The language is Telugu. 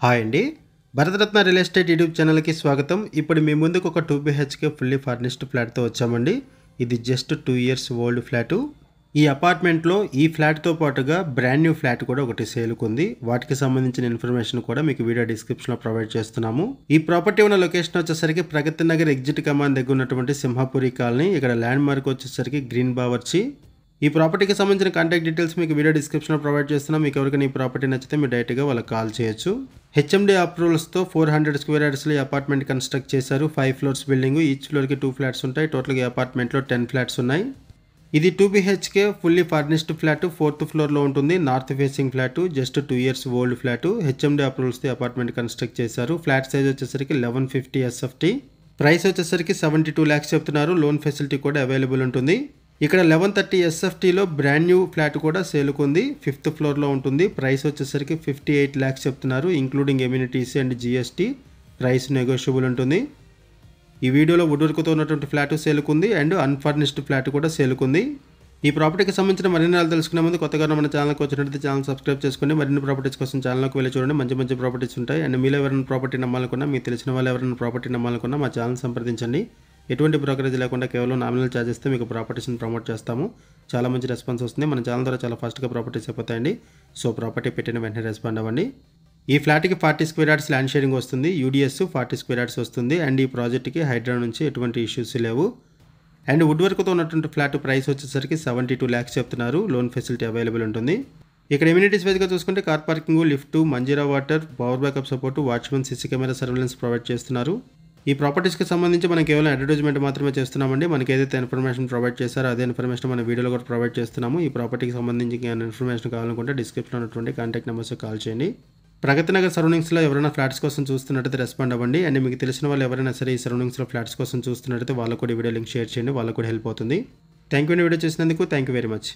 హాయ్ అండి. భరతరత్న రియల్ ఎస్టేట్ యూట్యూబ్ ఛానల్‌కి స్వాగతం. ఇప్పుడు మీ ముందుకు ఒక 2 BHK ఫుల్లీ ఫర్నిష్డ్ ఫ్లాట్‌తో వచ్చామండి. ఇది జస్ట్ 2 ఇయర్స్ ఓల్డ్ ఫ్లాటు. ఈ అపార్ట్మెంట్‌లో ఈ ఫ్లాట్‌తో పాటుగా బ్రాండ్ న్యూ ఫ్లాట్ కూడా ఒకటి సేల్‌కుంది. వాటికి సంబంధించిన ఇన్ఫర్మేషన్ కూడా మీకు వీడియో డిస్క్రిప్షన్‌లో ప్రొవైడ్ చేస్తున్నాము. ఈ ప్రాపర్టీ ఉన్న లొకేషన్ వచ్చేసరికి ప్రగతి నగర్ ఎగ్జిట్ కమాన్ దగ్గర ఉన్నటువంటి సింహాపురి కాలనీ. ఇక్కడ ల్యాండ్ మార్క్ వచ్చేసరికి గ్రీన్ బావర్చి. ఈ ప్రాపర్టీకి సంబంధించిన కాంటాక్ట్ డీటెయిల్స్ మీకు వీడియో డిస్క్రిప్షన్లో ప్రొవైడ్ చేస్తున్నాం. మీకు ఎవరికైనా ఈ ప్రాపర్టీ నచ్చితే మీరు డైరెక్ట్గా వాళ్ళకి కాల్ చేయొచ్చు. హెచ్ఎండి అప్రూవల్స్తో 400 స్క్వేర్ యార్డ్స్లో ఈ అపార్ట్మెంట్ కన్స్ట్రక్ట్ చేశారు. 5 ఫ్లోర్స్ బిల్డింగ్, ఈచ్ ఫ్లోర్కి 2 ఫ్లాట్స్ ఉంటాయి. టోటల్గా ఈ అపార్ట్మెంట్లో 10 ఫ్లాట్స్ ఉన్నాయి. ఇది 2 BHK fully furnished flat, 4th ఫ్లోర్లో ఉంటుంది. North facing flat, just 2 years old flat. HMD అప్రూవల్స్తో అపార్ట్మెంట్ కన్స్ట్రక్ట్ చేశారు. ఫ్లాట్ సైజ్ వచ్చేసరికి 1150 SFT. ప్రైస్ వచ్చేసరికి 72 lakhs చెప్తున్నారు. లోన్ ఫెసిలిటీ కూడా అవైలబుల్ ఉంటుంది. ఇక్కడ 1130 SFTలో బ్రాండ్ న్యూ ఫ్లాట్ కూడా సేల్కుంది. 5th ఫ్లోర్లో ఉంటుంది. ప్రైస్ వచ్చేసరికి 58 lakhs చెప్తున్నారు, including amenities and GST. Price negotiable ఉంటుంది. ఈ వీడియోలో వుడ్ వర్క్తో ఉన్నటువంటి ఫ్లాట్ సేల్కుంది అండ్ అన్ఫర్నిష్డ్ ఫ్లాట్ కూడా సేల్కుంది. ఈ ప్రాపర్టీకి సంబంధించిన మరిన్ని వివరాలు తెలుసుకునే ముందు కొత్తగా మన ఛానల్కి వచ్చినట్లయితే ఛానల్ సబ్స్క్రైబ్ చేసుకుని మరిన్ని ప్రాపర్టీస్ కోసం ఛానల్కి వెళ్ళి చూడండి. మంచి మంచి ప్రాపర్టీస్ ఉంటాయి. అండ్ మీలో ఎవరైనా ప్రాపర్టీ నమ్మాలనుకున్నా, మీకు తెలిసిన వాళ్ళు ఎవరైనా ప్రాపర్టీ నమ్మాలనుకున్నా మా ఛానల్ సంప్రదించండి. ఎటువంటి బ్రోకరేజ్ లేకుండా కేవలం నామినల్ ఛార్జెస్తో మీకు ప్రాపర్టీస్ని ప్రమోట్ చేస్తాము. చాలా మంచి రెస్పాన్స్ వస్తుంది. మన ఛానల్ ద్వారా చాలా ఫాస్ట్గా ప్రాపర్టీస్ అయిపోతాయండి. సో ప్రాపర్టీ పెట్టిన వెంటనే రెస్పాండ్ అవ్వండి. ఈ ఫ్లాట్కి 40 స్క్వేర్ యార్డ్స్ ల్యాండ్ షేరింగ్ వస్తుంది. UDS 40 స్క్వేర్ యార్డ్స్ వస్తుంది. అండ్ ఈ ప్రాజెక్ట్కి హైడ్రా నుంచి ఎటువంటి ఇష్యూస్ లేవు. అండ్ వుడ్ వర్క్తో ఉన్నటువంటి ఫ్లాట్ ప్రైస్ వచ్చేసరికి 72 lakhs చెప్తున్నారు. లోన్ ఫెసిలిటీ అవైలబుల్ ఉంటుంది. ఇక్కడ ఇమ్యూనిటీస్ వైజ్గా చూసుకుంటే car parking, lift, Manjira water, power backup support, watchmen, CC camera surveillance provide చేస్తున్నారు. ఈ ప్రాపర్టీస్కి సంబంధించి మనం కేవలం అడ్వర్టైజ్మెంట్ మాత్రమే చేస్తున్నామండి. మనకి ఏదైతే ఇన్ఫర్మేషన్ ప్రొవైడ్ చేస్తారో అదే ఇన్ఫర్మేషన్ మన వీడియోలో కూడా ప్రొవైడ్ చేస్తున్నాము. ఈ ప్రాపర్టీకి సంబంధించి ఇన్ఫర్మేషన్ కావాలనుకుంటే డిస్క్రిప్షన్లో ఉన్నటువంటి కాంటాక్ట్ నెంబర్స్కి కాల్ చేయండి. ప్రగతి నగర్ సరౌండింగ్స్లో ఎవరైనా ఫ్లాట్స్ కోసం చూస్తున్నట్టయితే రెస్పాండ్ అవ్వండి. అండ్ మీకు తెలిసిన వాళ్ళు ఎవరైనా సరే ఈ సరౌండింగ్స్లో ఫ్లాట్స్ కోసం చూస్తున్నట్టయితే వాళ్ళకు కూడా వీడియో లింక్ షేర్ చేయండి. వాళ్ళకు కూడా హెల్ప్ అవుతుంది. థ్యాంక్ యూ వీడియో చేసినందుకు. Thank you very much.